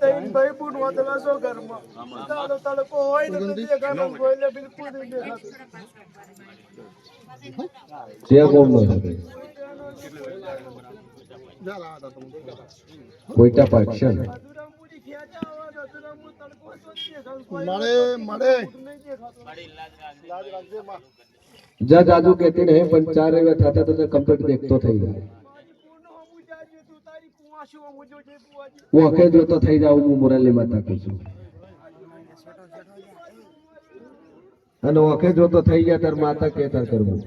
ભાઈ બુન વાતલા છો ઘરમાં તાળો તડકો હોય ને તો દેખાડો કોઈને બિલકુલ નહીં દેખાતો જે કોમ નો છે કોઈટા પાક્ષણ મળે જજ આજુ કહેતી નહીં પણ 4 રવિવાર થતા તો કમ્પ્લીટ દેખતો થઈ જાય હું આંખે જોતો થઈ જાઉં હું મોરાલી માતા કહું છું અને આંખે જોતો થઈ જાય તાર માતા કે તાર કરવું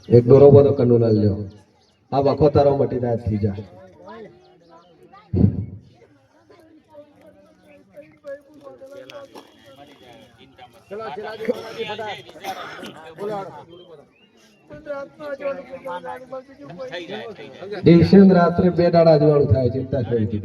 એક દોરો બધો કંડુલાલ લ્યો આ વખો તારો મટી જાય થઈ જાય દિવસે રાત્રે 2 દાડા જવાળું થાય ચિંતા કરી હતી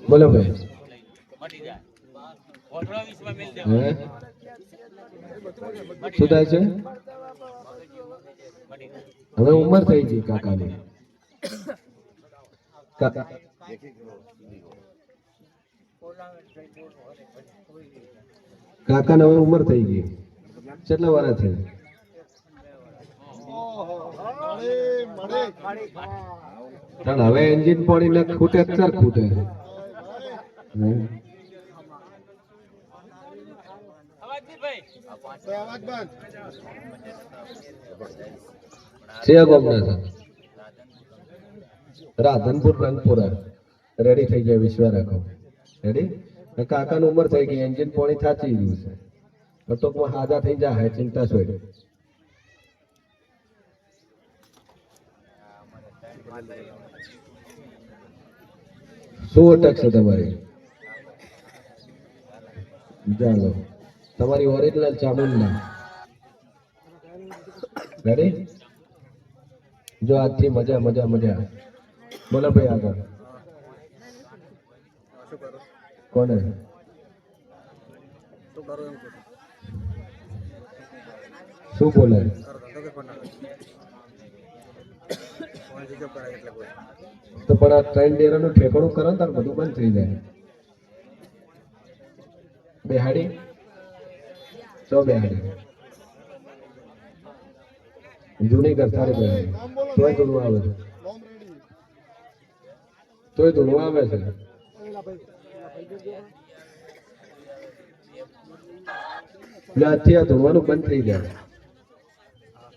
બોલો ભાઈ શું થાય છે હવે ઉંમર થઈ ગઈ કાકાની કાકાને હવે ઉંમર થઈ ગઈ કેટલા વર્ષ છે પણ હવે એન્જિન પાણી ને ખૂટે ચાર ખૂટે રાધનપુર રંગપુરા રેડી થઈ ગયા વિશ્વા રાખો રેડી કાકાની ઉંમર થઈ ગઈ એન્જિન પાણી થાચી ગયું છે ટૂંકમાં હાજા થઈ જાય ચિંતા છોડ શું અટક છે તમારી ચાલો તમારી ઓરિજિનલ ચામુંડા રેડી જો આજથી મજા મજા મજા બોલો ભાઈ આગળ કોને શું બોલે તો પણ આ ટ્રેન ડેરાનું ઠેકાણું કરો ને તાર બધું બંધ થઈ જાય બેહાડી તો બેહાડી જૂની કરતા બેહાડી તોય ધૂણું આવે છે તોય ધૂણું આવે છે આજથી આ ધોવાનું બંધ થઈ જાય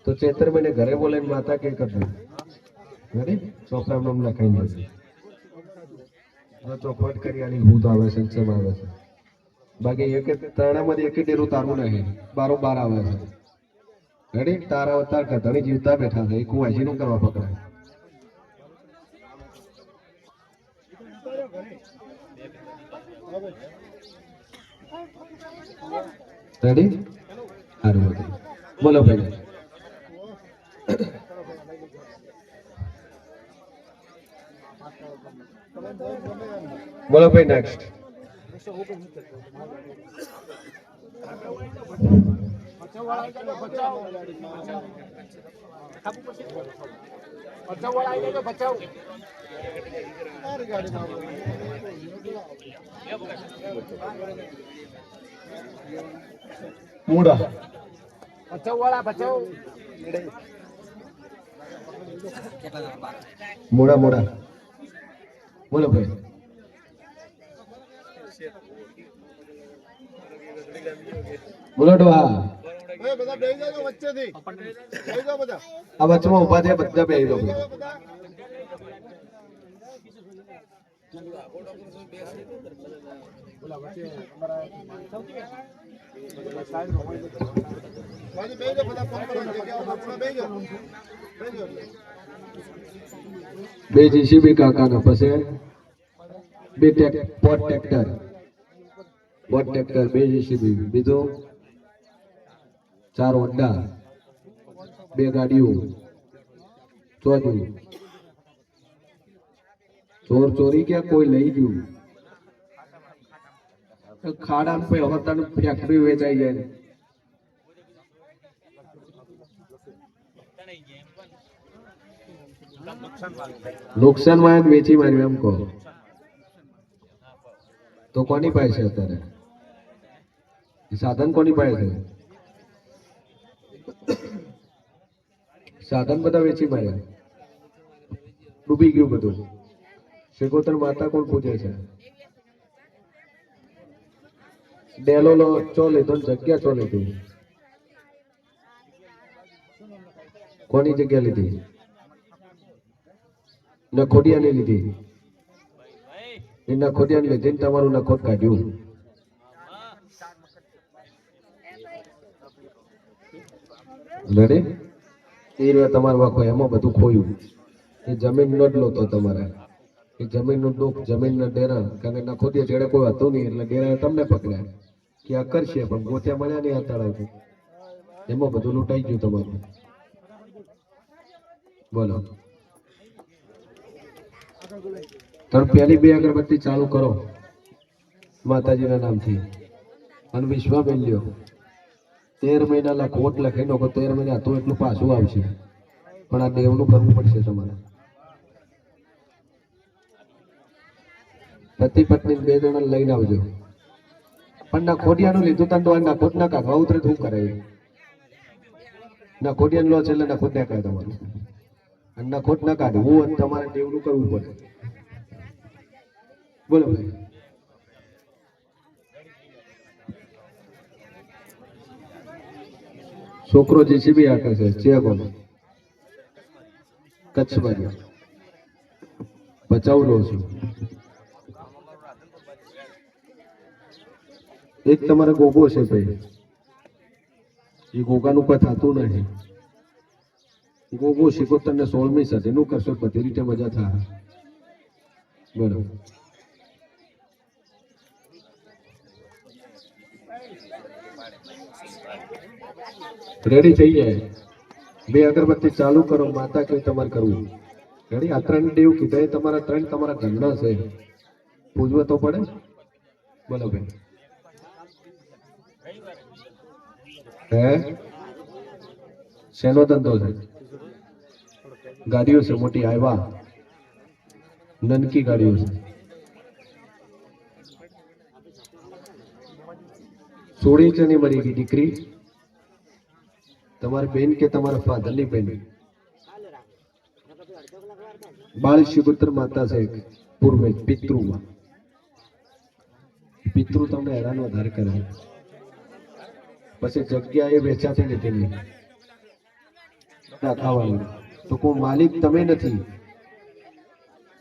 તો ચેતર મહિને ઘરે બોલે માતા કે કરતું ચોપડા નામ લખાઈ જશે ચોખવટ કરી આની ભૂત આવે છે સબ આવે છે બાકી એક ત્રણામાંથી એક ડેરું તારું નહીં 12 આવે છે રેડી તારા અવતાર કથણી જીવતા બેઠા છે એક વાંચી નું કરવા પકડાય રેડી સારું બોલો ભાઈ બોલો ભાઈ નેક્સ્ટ મૂડા મોડા મોડા બોલો ભાઈ બોલો ડોહા આ વચ્ચેમાં ઉભા થયા બધા બેહી દો બે જીસીબી કાકાના પછી બે પોટ ટ્રેક્ટર બે જીસીબી બીજું 4 હોન્ડા 2 ગાડીઓ ચોથું ચોર ચોરી ક્યાં કોઈ લઈ ગયું ખાડા પે હોતાનું ફેક્ટરી વેચાઈ જાય નુકસાન માં વેચી માર્યું એમ કહો તો કોની પાસે અત્યારે સાધન કોની પાસે છે સાધન બધા વેચી માર્યા ડૂબી ગયું બધું શેકોતર માતા કોણ પૂજે છે ડેલો લો ચો લીધો જગ્યા ચો લીધી કોની જગ્યા લીધી નખોડિયાની લીધી એ નખોડિયાને લીધી ને તમારું નખોટ કાઢ્યું લડે એ રહ્યા તમારા વાંકો એમાં બધું ખોયું એ જમીન નો જ લોતો તમારે એ જમીન નું દુઃખ જમીન ના ડેરા કારણ કે નખોડિયા જેડે કોઈ હતું નહીં એટલે ડેરા તમને પકડ્યા કે આ કરશે પણ ગોથ્યા મળ્યા નહીં આ તળાવથી એમાં બધું લૂંટાઈ ગયું તમારું બોલો તમે પહેલી 2 અગરબત્તી ચાલુ કરો માતાજીના નામથી અને વિશ્વા મેલ્યો 13 મહિનાના કોટ લખી નાખો 13 મહિના તો એટલું પાછું આવશે પણ આ દેવનું કરવું પડશે તમારે પતિ પત્ની 2 જણા લઈને આવજો પણ ના ખોડિયાનું લીધું તને તો ના ખોટ ના કાઢવા ઉતરે શું કરે ના ખોડિયાનું લો છે એટલે ના ખોટ ના કાઢે તમારું અને ના ખોટ ના કાઢવું અને તમારે દેવનું કરવું પડે બોલો ભાઈ છોકરો જેસીબી હાકે છે ચેકોનો કચ્છ બાજુ બચાવ લો છું એક તમારે ગોગો છે ભાઈ એ ગોગાનું કોઈ થતું નહીં ગોગો શીખોતર ને 16મી સદીનું કરશો બધી રીતે મજા થાય બરોબર રેડી થઈ જાય 2 અગરબત્તી ચાલુ કરો માતા કે તમારે કરવું રેડી આ 3 દેવ કીધા એ તમારા 3 તમારા ઘરના છે પૂજવા તો પડે બોલો ભાઈ હે શેનો ધંધો છે ગાડીઓ છે મોટી આવ્યા નનકી ગાડીઓ છે સોળી છે ની મરી ગઈ દીકરી તમારી બેન કે તમારા ફાધર ની બેન બાળ શિવપુત્ર માતા છે પૂર્વે પિતૃમાં પિતૃ તમને હેરાન વધારે કરે પછી જગ્યા એ વેચાતી લીધી નહીં ખાવાનું તો કોઈ માલિક તમે નથી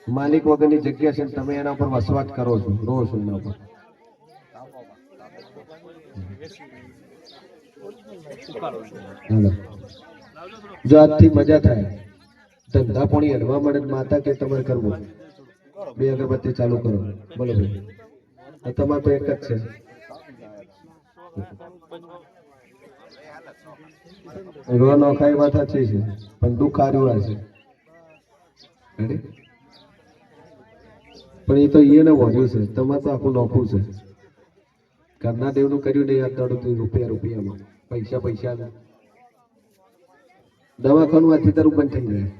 માલિક વગરની જગ્યા છે તમે એના પર વસવાટ કરો છો રહો છો એના પર જો આજથી મજા થાય ધંધા પોણી હલવા મળે માતા કે તમારે કરવું 2 અગરબત્તી ચાલુ કરો બોલો ભાઈ તમારે તો એક જ છે રો નો ખાઈ વાત સાચી છે પણ દુઃખ આવ્યું છે પણ એ તો એને વધ્યું છે તમારે તો આખું નોખું છે ઘરના દેવનું કર્યું નહીં આ દડું રૂપિયામાં પૈસા દવાખાનું આથી તારું બંધ થઈ જાય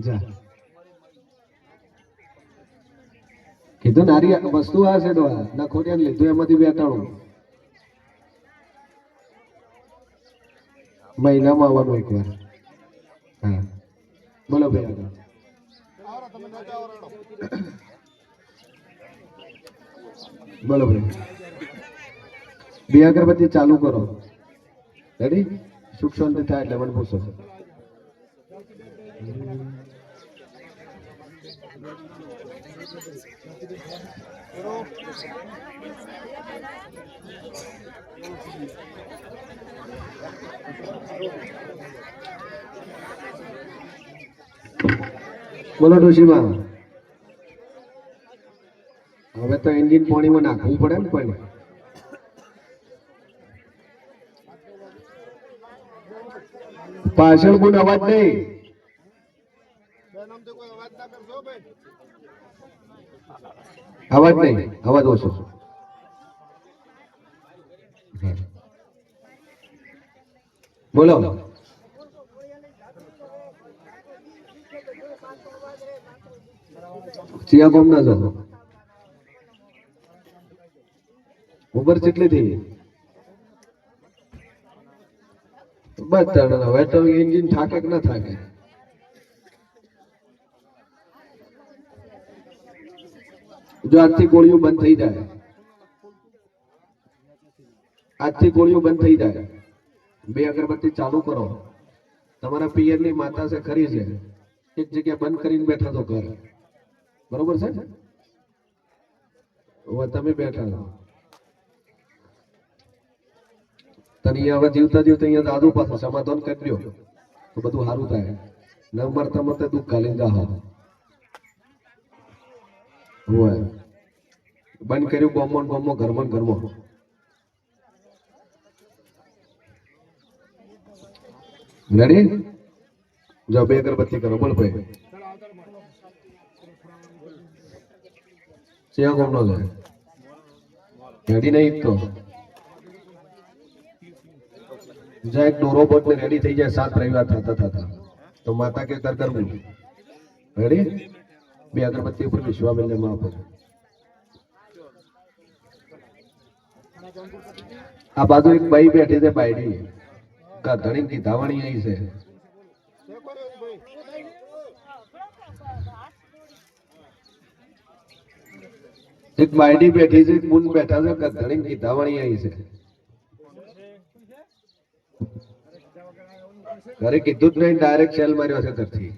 જા કીધું નારી વસ્તુ આ છે ના ખોડિયાને લીધું એમાંથી બેટાણું મહિનામાં આવવાનું એકવાર હા બોલો ભાઈ બોલો ભાઈ 2 અગરબત્તી ચાલુ કરો રેડી સુખ શાંતિ થાય એટલે મને પૂછો બોલો ડોશીમાં હવે તો એન્જિન પાણીમાં નાખવું પડે ને પણ પાછળ કોઈ અવાજ નહીં અવાજ નહીં, અવાજ ઓછો. બોલો. ચિયા કોમ ના છો? ઉંમર કેટલી થઈ? બસ હવે તો એન્જિન થાકે કે ના થાકે? જો આજથી ગોળીઓ બંધ થઈ જાય, આજથી ગોળીઓ બંધ થઈ જાય, 2 અગરબત્તી ચાલુ કરો. તમારા પિયર ની માતા છે ખરી છે, એક જગ્યા બંધ કરીને બેઠા તો ઘર, બરોબર છે? તમે બેઠા છો તને હવે જીવતા જીવતા અહીંયા દાદુ પાસે સમાધાન કરી દો તો બધું સારું થાય. ન મરતા મરતા દુઃખ ગાલી જાહો. હોય બંધ કર્યું ગોમો ગોમો ઘરમાં ઘરમાં. રેડી? જાઓ 2 અગરબત્તી કરો. બોલ ભાઈ ચિયા કોમ નો લે રેડી નહીં તો જા એક ડોરો બોટ ને રેડી થઈ જાય 7 રવિવાર થતા થતા તો માતા કે કર કરવું. રેડી? 2 અગરબત્તી ઉપર વિશ્વામિત્ર માં આપો. આ બાજુ એક બાઈ બેઠી છે, બાયડી ઘણી કી ધાવણી આવી છે. એક બાયડી બેઠી છે, એક મુન બેઠા છે, ઘણી કી ધાવણી આવી છે. ઘરે કીધું જ નહીં, ડાયરેક્ટ સેલ માર્યો છે ઘરથી.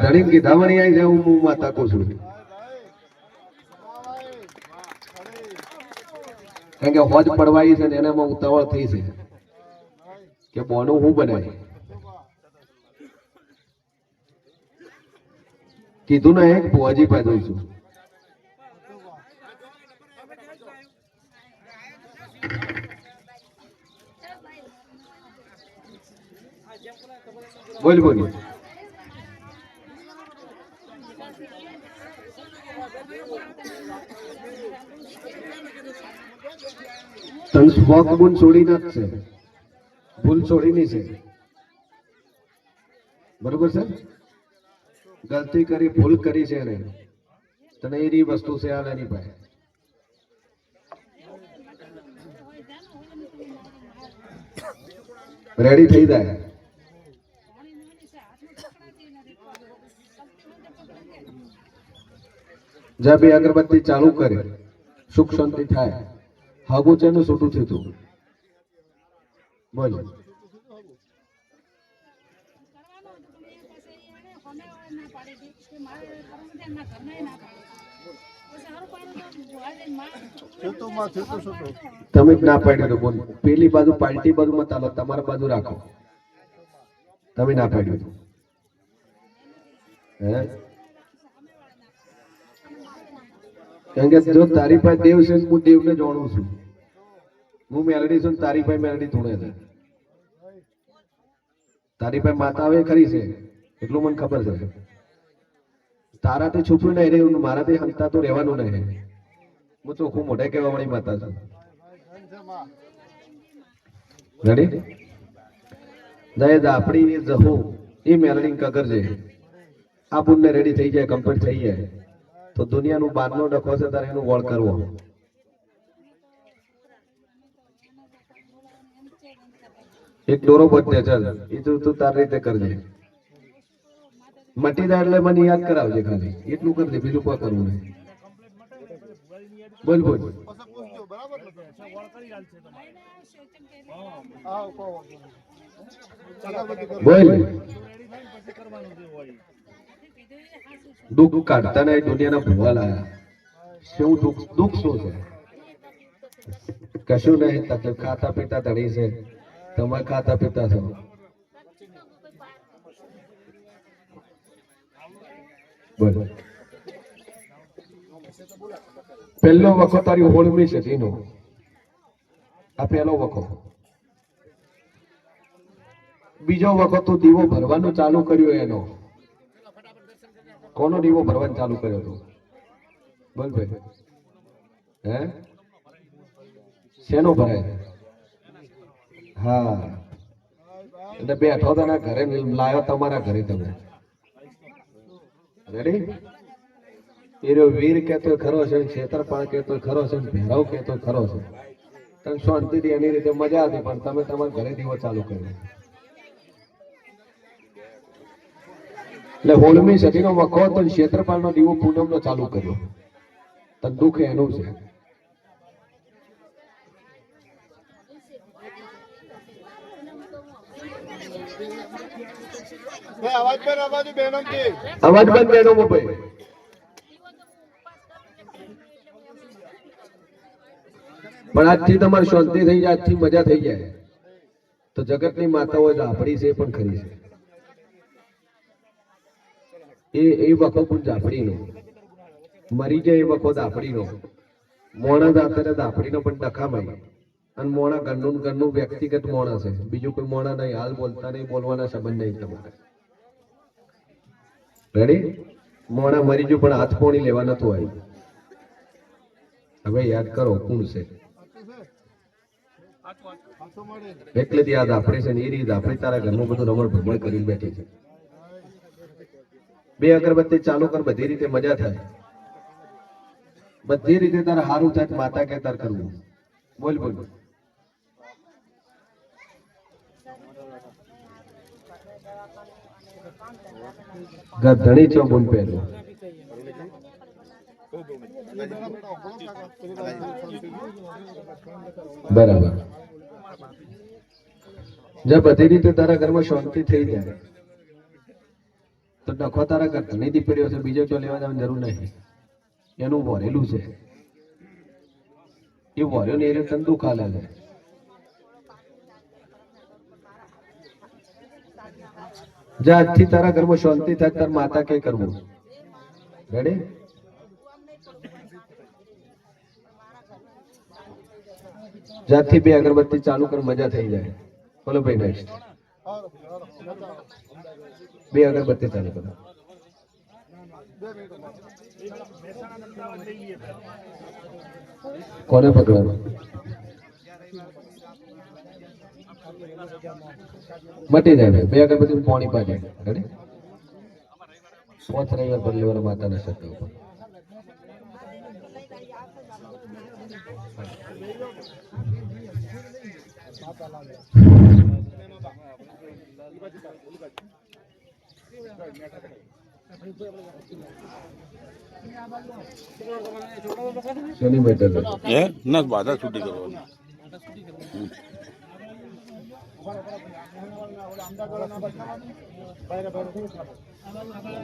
ઘણી કી ધાવણી આવી છે. હું માતા કહું છું કારણ કે હોજ પડવાઈ છે ને એનામાં ઉતાવળ થઈ છે કે બોનું હું બનાવી. કીધું ને એક ભુવાજી પાસે જઉં છું. બોલ બોલ. તન સ્વક ભૂલ છોડી ના છે, ભૂલ છોડીની છે, બરોબર છે? ગલતી કરી, ભૂલ કરી છે ને તને એની વસ્તુ છે આ એની પાસે. રેડી થઈ જાય. જ્યાં 2 અગરબત્તી ચાલુ કરે સુખ શાંતિ થાય. હાગું છે ને છૂટું થયું તું? બોલ. તમે જ ના પાડ્યું તો બોલ. પેલી બાજુ પાર્ટી બાજુ મત આલો, તમારા બાજુ રાખો. તમે ના પાડ્યું હે? કારણ કે જો તારી પાસે દેવ છે, હું દેવને જાણું છું. હું મેલડી છું, તારી પાસે મેલડી ધૂણે છે. તારી પાસે માતા આવે ખરી છે એટલું મને ખબર છે. તારાથી છુપું નહીં રહ્યું, મારાથી હંતા તો રહેવાનું નહીં. હું ચોખ્ખું મોઢે કહેવા વાળી માતા છું. રેડી? દયા આપણી જહો એ મેલડી કગર છે. આ બુનને રેડી થઈ જાય, કમ્પ્લીટ થઈ જાય તો દુનિયાનું બારનો ડખો છે તારે એનું વળ કરવો. એક દોરો બધે ચાલ એ તું તારી રીતે કરજે. મટી જાય એટલે મને યાદ કરાવજે, ખાલી એટલું કરજે, બીજું કોઈ કરવું નહીં. બોલ બોલ. બોલ. દુઃખ કાઢતા નહીં, દુનિયાના ભૂવા લાયા. શું દુઃખ શું છે? કશું નહીં. તકલીફ ખાતા પીતા ધણી છે, તમે ખાતા પીતા છો. બોલ. પહેલો વખો તારી હોળમી છે એનો, આ પહેલો વખો. બીજો વખત તું દીવો ભરવાનું ચાલુ કર્યું એનો. કોનો દીવો ભરવાનું ચાલુ કર્યો તું? બોલ ભાઈ. હે શેનો ભરાય? હા, એટલે બેઠો તને ઘરે લાયો તમારા ઘરે તમે. રેડી? એરો વીર કેતો ખરો છે, છેતરપાળ કેતો ખરો છે, ભેરવ કેતો ખરો છે. તને શાંતિથી એની રીતે મજા હતી, પણ તમે તમારા ઘરે દીવો ચાલુ કર્યો. એટલે હોળમી સદીનો વખો તો ક્ષેત્રપાળનો દીવો પૂનમનો ચાલુ કર્યો. તને દુઃખ એનું છે. અવાજ બંધ બહેનો ભાઈ. પણ આજથી તમારી શાંતિ થઈ જાય, આજથી મજા થઈ જાય. તો જગતની માતાઓ ઝાપડી છે પણ ખરી છે. એ વખો પણ ઝાપડીનો મરી જાય, એ વખો ઝાપડીનો. મોણા દાતરે ઝાપડીનો પણ ડખામાય. અને મોણા ઘરનું વ્યક્તિગત મોણા છે, બીજું કોઈ મોણા નહીં. હાલ બોલતા નહીં, બોલવાના સંબંધ નહીં તમારે. રેડી? મોણા મરી ગયું પણ હાથ પોણી લેવા નતું આવ્યું. હવે યાદ કરો કોણ છે. એટલે જ યાદ આપણે છે ને એ રીત આપણે તારા ઘરનું બધું રમણ ભમણ કરીને બેઠી છે. બે અગરબત્તી ચાલુ કર, બધી રીતે મજા થાય. બધી રીતે તારે સારું થાય. માતા કે તાર કરવું. બોલ બોલ. ગધણી છો બોલ પહેલું. બરાબર. જો બધી રીતે તારા ઘરમાં શાંતિ થઈ જાય તો ડખો તારા ઘર ધણીથી પડ્યો છે, બીજો ચો લેવા જવાની જરૂર નહીં. એનું વરેલું છે, એ વર્યો ને એને તને દુઃખ આલે છે. જ્યાંથી તારા ઘરમાં શાંતિ થાય તાર માતા કે કરવું. રેડી? જ્યાંથી બે અગરબત્તી ચાલુ કર, મજા થઈ જાય. બોલો ભાઈ. નેક્સ્ટ બે અગરબત્તી ચાલુ કરો. કોને પકડવાનું? મટી જાય. બે અગરબત્તી પાણી પાડે. રેડી? 5 રવિવાર પર લેવાના માતાના શબ્દ ઉપર. શેની બેઠક એ ના બાધા છૂટી કરવાની.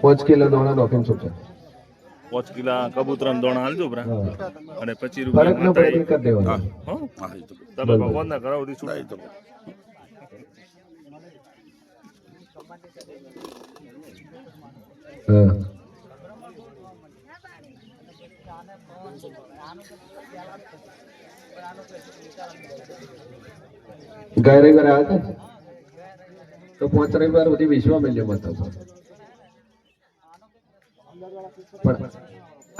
5 કિલો દોણા નોખીને છૂટે. 5 કિલા કબૂતરા દોણા હાલજો બ્રા. અને 25 ફરક ન પડે રૂપિયા કરી દેવાનો. તમે ભગવાન ના કરાવતી છૂટાઈ તો. હા. ગયા રવિવારે આવ્યા હતા તો 5 રવિવાર સુધી વિશ્વ મેલ્યો હતો. પણ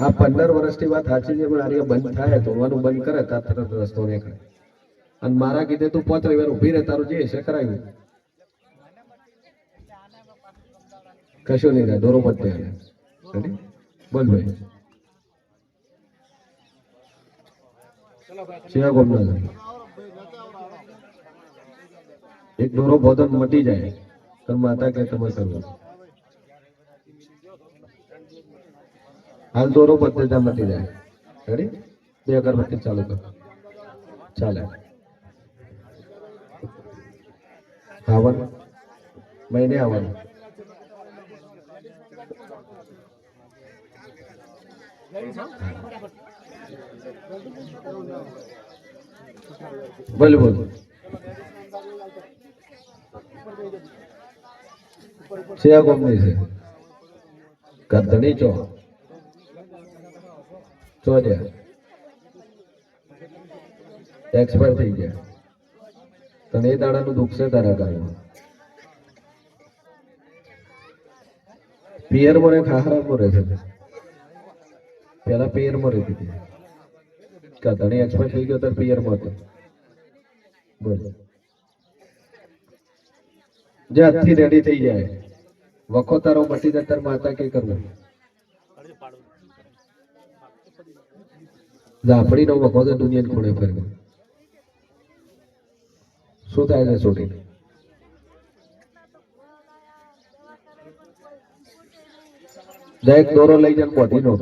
આ 15 વર્ષની વાત સાચી છે, પણ આ બંધ થાય તોડવાનું બંધ કરે તાર તરત રસ્તો નીકળે. અને મારા કીધે તું 5 રવિવાર ઉભી રહે, તારું જે છે કરાવ્યું. કશું નહીં રહે, દોરો મત રહે. બોલ ભાઈ. શિયા ગોમના એક દોરો બોધન મટી જાય તો માતા કે તમે કરવું. હાલ દોરો બધે મટી જાય. રેડી? બે અગરબત્તી ચાલુ કર. ચાલે. આવવાનું મહિને આવવાનું. બોલ બોલ. શિયા ગોમની છે. ગધણી ચો ચોર્યા એક્સપાયર થઈ ગયા. તને એ દાડાનું દુઃખ છે તારા કારણે. પિયરમાં ને ખાખરામાં રહે છે. પેલા પિયરમાં રહેતી હતી. કા તને એક્સપાયર થઈ ગયો ત્યારે પિયરમાં હતો. બોલ જે આજથી રેડી થઈ જાય. વખો તારો મટી જાય તાર માતા કે કરવું. ઝાપડી નો વખો તો દુનિયા ખૂણે ફરે. શું થાય છે છોડી? એક દોરો લઈ જાય બોધી નો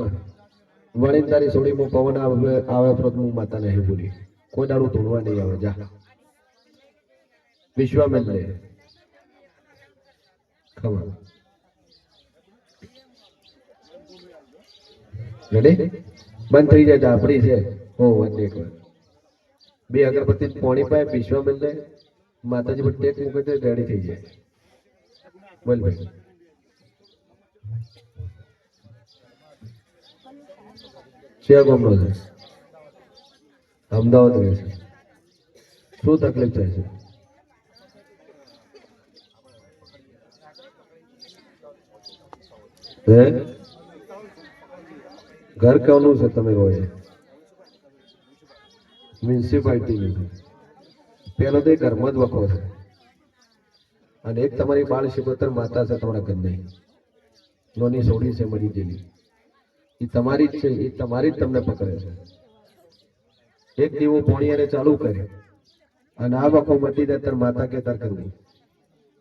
વળી તારી છોડીમાં પવન આવે પ્રત હું માતા નહીં બોલી. કોઈ દાડું ધૂણવા નહીં આવે. જા વિશ્વામેન લે ખબર. રેડી બંધ થઈ જાય. ઝાપડી છે હો વચ્ચે એક વાર 2 અગરબત્તી પોણી પાય વિશ્વામેન લે માતાજી પર ટેક મૂકે તો રેડી થઈ જાય. બોલ ભાઈ શેર ગામનો છે અમદાવાદ રહે છે. શું તકલીફ થાય છે? હે ઘર કોનું છે તમે રહો? મ્યુનિસિપાલિટી. પેલો તો ઘરમાં જ વખો છે અને એક તમારી બાળ શિકોતર માતા છે તમારા ઘરની. નોની સોડી છે મરી ગયેલી. એ તમારી જ છે. એ તમારી જ તમને પકડે છે. એક દીવો પોણિયારે ચાલુ કરે અને આ વખો મટી જાય તાર માતા કે તાર કરવું.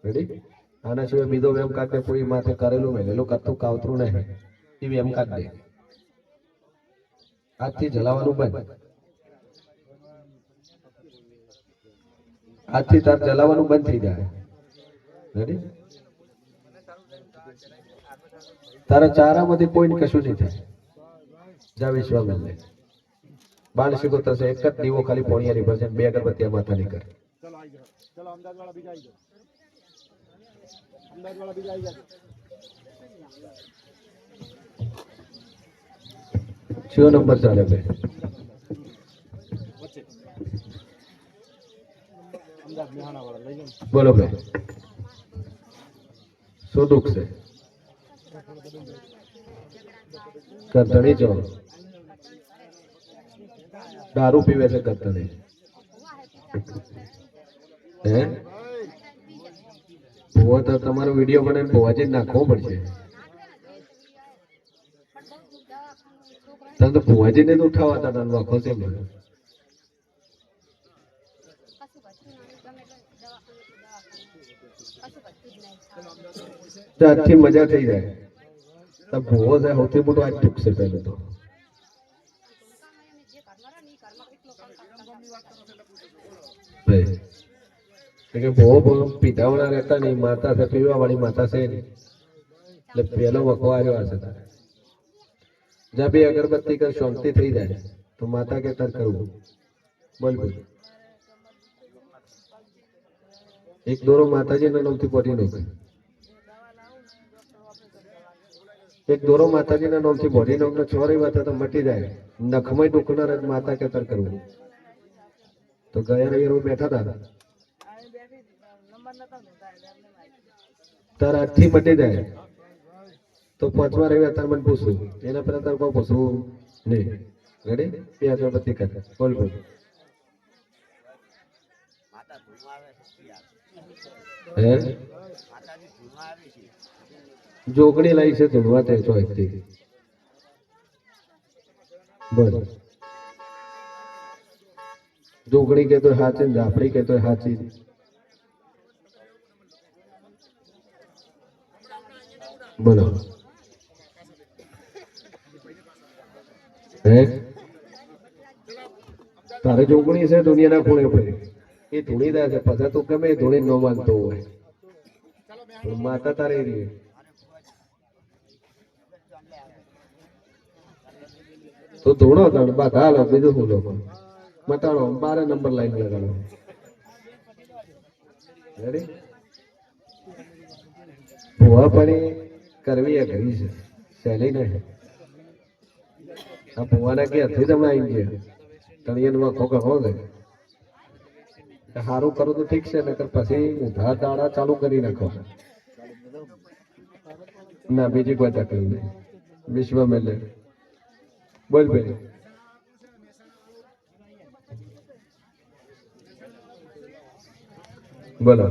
રેડી? આના સિવાય બીજો વેમ કાઢે કોઈ માથે કરેલું વહેલું કરતું કાવતરું નહીં. એ વેમ કાઢ દે. આજથી જલાવાનું બંધ. આજથી તાર જલાવાનું બંધ થઈ જાય. રેડી? તારા ચારામાંથી કોઈ કશું નહીં થાય. જા વિશ્વામેન લે બાળ શીખો થશે. એક જ દીવો ખાલી પોણિયારી ભરશે 2 અગરબત્તી માથા ની કર. ચલો અમદાવાદ વાળા બીજા આવી જાઓ. અમદાવાદ વાળા બીજા આવી જાઓ. કયો નંબર ચાલે ભાઈ? અમદાવાદ મેહાણા વાળા લઈ જાઓ. બોલો ભાઈ શું દુઃખ છે? કરતણી છો? દારૂ પીવે છે કરતણી? હે ભુવા તો તમારો વિડીયો બનાવીને ભુવાજી નાખવો પડશે. તમે તો ભુવાજીને જ ઉઠાવતા હતા. વાખો છે મને. આજથી મજા થઈ જાય. ભૂવો છે સૌથી મોટો આજ દુઃખ છે. પહેલું તો ભૂવો પીધા રહેતા નહીં. માતા છે પીવા વાળી માતા છે નહીં. એટલે પેલો વખો આવ્યો હશે તારે. જ્યાં 2 અગરબત્તી કર શાંતિ થઈ જાય તો માતા કે તાર કરવું. બોલ બોલ. એક દોરો માતાજીના નામથી પોટી નો. એક દોરો માતાજીના નામથી બોડી નામનો 6 રવિવાર તો મટી જાય. નખમય દુખનાર જ માતા કે તાર કરવું. તો ગયા રવિવાર બેઠા હતા તાર આજથી મટી જાય તો 5મા રવિવાર તાર મને પૂછવું. એના પહેલા તાર કોઈ પૂછવું નહીં. રેડી? 2 અગરબત્તી કર. બોલ બોલ. હે જોગણી લાવી છે ધૂળવા તે ચોથી. બોલ જોગણી કે તો સાચી ને ઝાપડી કે તો સાચી. બોલો હે તારે જોગણી છે દુનિયાના ખૂણે ફરી. એ ધૂણીદાર છે. પછી તું ગમે ધૂણી ન માનતો હોય માતા તારે રહી. તો ધૂણો તણ બા હાલો બીજું શું લોકો મટાડો. 12 નંબર લાઈન લગાડો. રેડી? ભૂવા પણ કરવી એ ઘરી છે સહેલી નહીં. આ ભુવાના ક્યાંથી તમે આવી ગયા તળિયામાં ખોખા હો ગઈ સારું કરું તો ઠીક છે નકર પછી ઉધાર દાડા ચાલુ કરી નાખો ના બીજી કોઈ તકલીફ નહીં વિશ્વ મેલે બોલ ભાઈ બોલો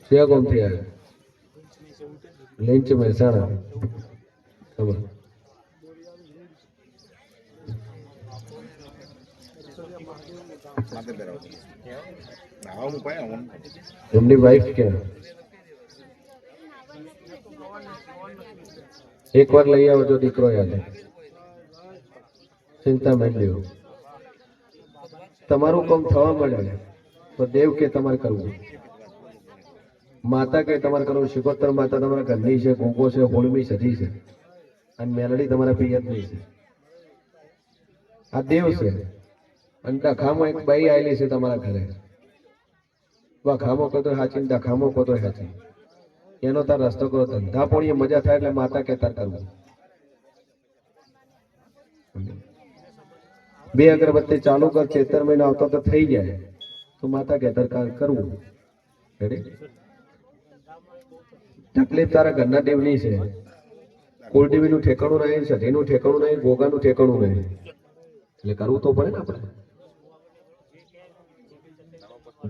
ક્યાં કોમ થી આવ્યા લીંચ મહેસાણા ખબર એમની વાઈફ ક્યાં એક વાર લઈ આવો જો દીકરો યાદ ચિંતા માંડ્યો તમારું કામ થવા મળે તો દેવ કે તમારે કરવું માતા કે તમારે કરવું શિકોતર માતા તમારા ઘરની છે ગોગો છે હોળમી સજી છે અને મેલડી તમારા પિયતની છે આ દેવ છે અને દખામાં એક બાઈ આવેલી છે તમારા ઘરે ખામો કહો તો હાચી દખામો કહો તો હાચી એનો તાર રસ્તો કરો ધંધા પોણીએ મજા થાય એટલે માતા કે તાર કરવું બે અગરબત્તી ચાલુ કર ચેતર મહિનો આવતો તો થઈ જાય તો માતા કે તાર કરવું તકલીફ તારા ઘરના દેવની છે કુલદેવી નું ઠેકાણું રહે સધી નું ઠેકાણું નહીં ગોગાનું ઠેકાણું રહે એટલે કરવું તો પડે ને આપણે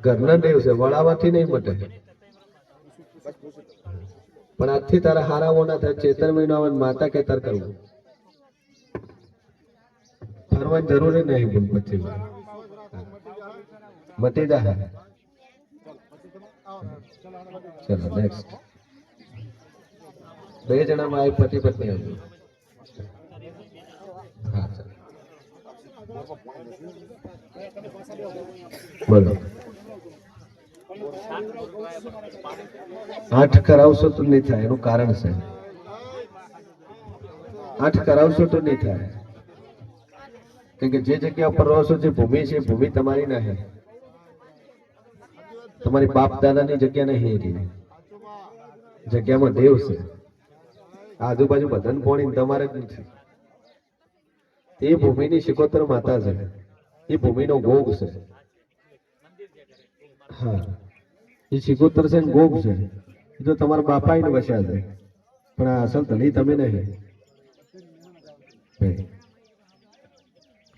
ઘરના દેવ છે વળાવાથી નહીં મટે પણ આજથી તારા હારાઓ ના થાય ચેતર મહિનો આવે માતા કે તાર કરવું ફરવાની જરૂરી નહીં પણ પછી મટી જાય ચલો નેક્સ્ટ બે જણામાં આવી પતિ પત્ની આવ્યું હા ચાલો બોલો 8 કરાવશો તો નહીં થાય એનું કારણ છે 8 કરાવશો તો નહીં થાય કેમ કે જે જગ્યા પર રહો છો જે ભૂમિ છે ભૂમિ તમારી નહીં તમારી બાપ દાદાની જગ્યા નહીં રહી જગ્યામાં દેવ છે આજુબાજુ બધાને પોણી તમારે જ નથી એ ભૂમિની શિકોતર માતા છે એ ભૂમિનો ગોગ છે હા એ શિકોતર છે ને ગોગ છે એ તો તમારા બાપા ને વસ્યા છે પણ આ અસલ ધણી તમે નહીં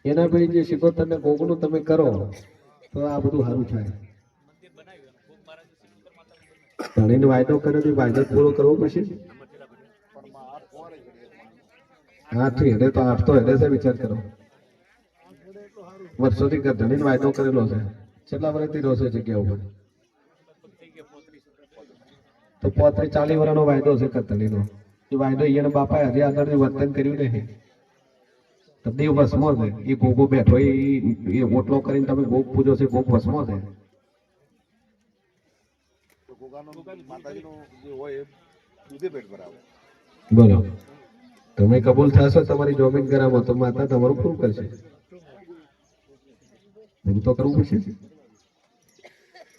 એના પેલી જે શિકોતર ને ગોગનું તમે કરો તો આ બધું સારું થાય ધણીને વાયદો કર્યો તો વાયદો પૂરો કરવો પડશે આઠથી હેડે તો 8 તો હેડે છે વિચાર કરો વર્ષોથી ધણીને વાયદો કરેલો છે કેટલા વર્ષથી રહ્યો છે જગ્યા ઉપર તો 35-40 વર્ષનો વાયદો છે ધણીનો એ વાયદો એને બાપાએ હજી આગળ વર્તન કર્યું નહીં તો દેવ વસમો છે એ ગોગો બેઠો એ ઓટલો કરીને તમે ગોગ પૂજો છે ગોગ વસમો છે બોલો તમે કબૂલ થશો તમારી જમીન કરાવો તો માતા તમારું પૂરું કરશે બધું તો કરવું પડશે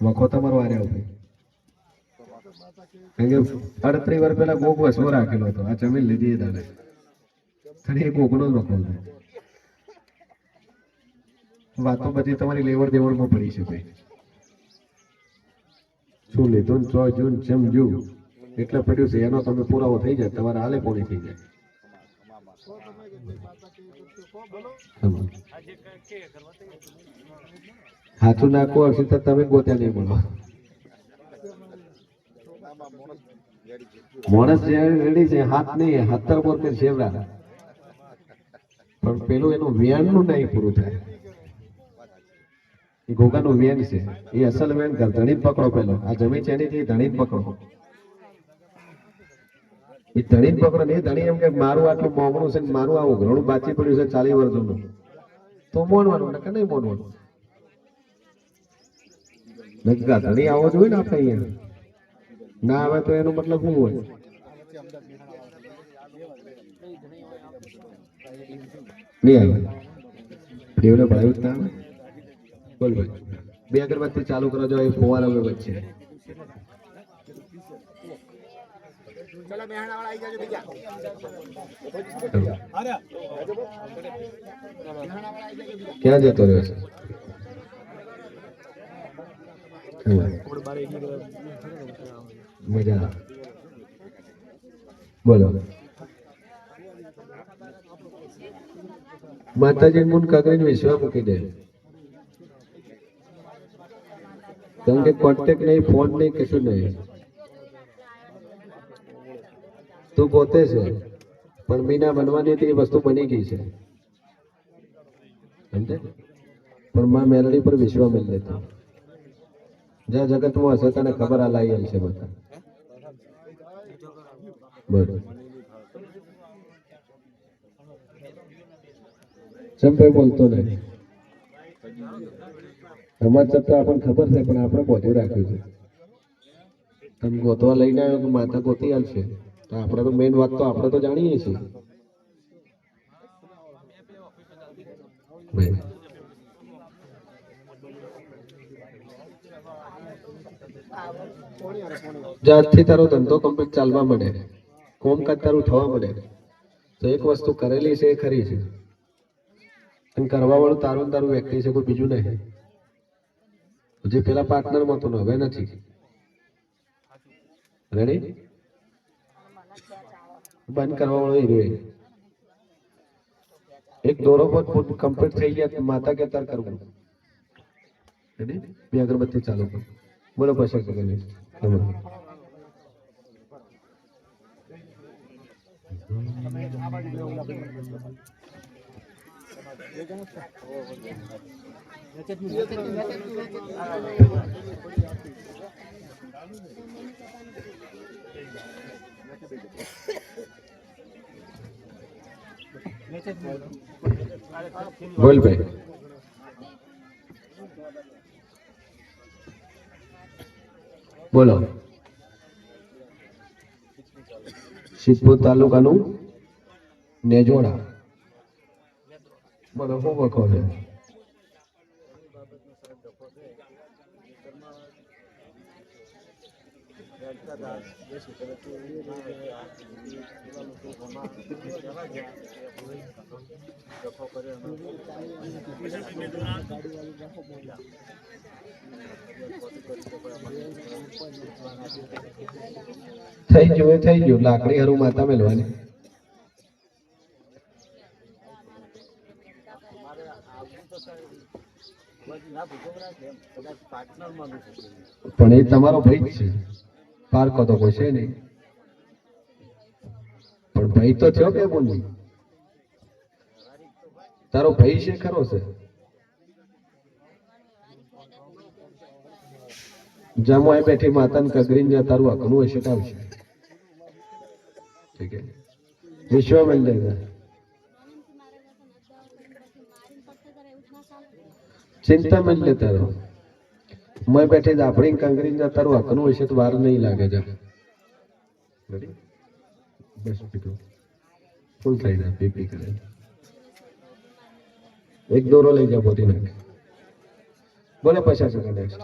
વખો તમારો આર્યા ઉપર કારણ કે 38 વર્ષ પહેલા ગોગ વસવો રાખેલો હતો આ જમીન લીધી દાદા ખરી એક ગોગનો જ વખો છે વાતો બધી તમારી લેવડ દેવડમાં પડી છે ભાઈ શું લીધું ચો જૂન સમજુ એટલે પડ્યું છે એનો તમે પુરાવો થઈ જાય તમારે હાલે પોણી થઈ જાય હાથું નાખવું હશે તો તમે ગોત્યા નહીં બોલો માણસ રેડી છે હાથ નહીં 17 બોર કે શેવડા પણ પેલું એનું વ્યાનનું નહીં પૂરું થાય એ ગોગાનું વેન છે એ અસલ વેન ધણી જ પકડો પેલો આ જમીન છે એની ધણી જ પકડો એ ધણી જ પકડો ને એ ધણી એમ કે મારું આટલું મોંઘું છે મારું આ ઉઘરણું બાચી પડ્યું છે 40 વર્ષ જૂનું તો મોનવાનું કે નહીં મોનવાનું ધણી આવો જોઈએ ને આપણે અહીંયા ના આવે તો એનો મતલબ શું હોય નહીં આવે દેવને ભણાવ્યું જ ના આવે બોલ ભાઈ બે અગરબત્તી ચાલુ કરો જો એ ફુવારા વચ્ચે ક્યાં જતો રહ્યો છે? મજા બોલો. માતાજી મુન કાકરીને વિશ્વા મૂકી દે, કારણ કે કોન્ટેક્ટ નહીં, ફોન નહીં, કશું નહીં. તું પોતે છે પણ મીના બનવાની હતી એ વસ્તુ બની ગઈ છે, સમજે? પણ માં મેલડી પર વિશ્વા મેળ લેતો. જ્યાં જગતમાં હશે તને ખબર આ લાઈ છે બધા. બરોબર. ચંપે બોલતો નહીં. સમાચાર તો આપણને ખબર છે પણ આપણે બધું રાખ્યું છે. તમે ગોતવા લઈને આવ્યો કે માતા ગોતી આવશે તો આપણે તો મેઇન વાત તો આપણે તો જાણીએ છીએ. જ્યારથી તારો ધંધો કમ્પ્લીટ ચાલવા મળે, કોમકાજ તારું થવા મળે, તો એક વસ્તુ કરેલી છે એ ખરી છે. અને કરવા વાળું તારું તારું વ્યક્તિ છે, કોઈ બીજું નહીં. જે પેલા પાર્ટનરમાં તો હવે નથી. રેડી? બંધ કરવા વાળો હીરો. એક દોરો પર કમ્પ્લીટ થઈ ગયા, માતા કે તાર કરવું. રેડી? બે અગરબત્તી ચાલુ કરો. બોલો પછી કરી બોલ ભાઈ. બોલો. સિદ્ધપુર તાલુકાનું નેજોડા. બોલો શું વખો છે? થઈ ગયું લાકડી હારું માતા મેલવાની. પણ એ તમારો ભાઈ જ છે, પારકો તો કોઈ છે નહીં. પણ ભાઈ તો થયો કે બોલી? તારો ભાઈ છે ખરો છે? જામો એ બેઠી માતાને કગરીને જ્યાં તારું અકનું હશે તો આવશે. ઠીક હે? વિશ્વા મેલ દેગા. ચિંતા મેલ લે તારો. मैं बैठे दापड़ी कंकरी ना तारू हकनु हशे तो वार नहीं लागे जा. रेडी? बस पीटो. फुल થઈ જાય પીપી કરે. એક દોરો લઈ જા બોટી નાખ. બોલે 50 સેકન્ડ નેક્સ્ટ.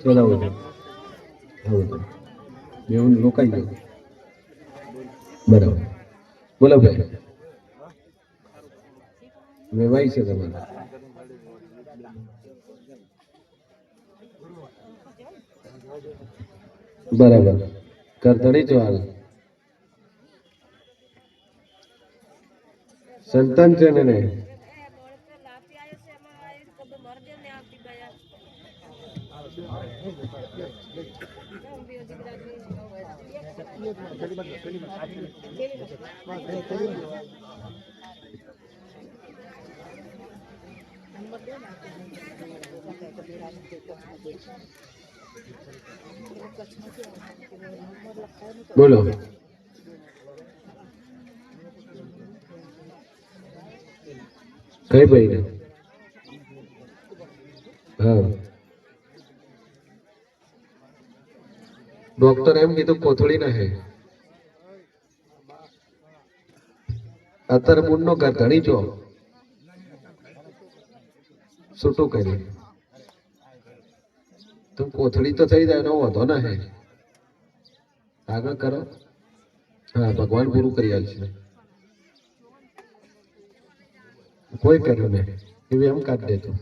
ચલો એવું રોકાઈ ગયું. બરાબર. બોલો ભાઈ. વેવાઈ છે તમારે? બરાબર. કરતડી જો હાલ સંતાન છે ને બોલો. કઈ ભાઈ ને? હા ડોક્ટર એમ કીધું કોથળી ના હે અત્યારે મૂળ નો ઘર ધણી છો છૂટું કરી તો કોથળી તો થઈ જાય એનો વાંધો ના હે આગળ કરો હા ભગવાન પૂરું કરી આલશે કોઈ કર્યું નહીં એવી એમ કાઢી દેતું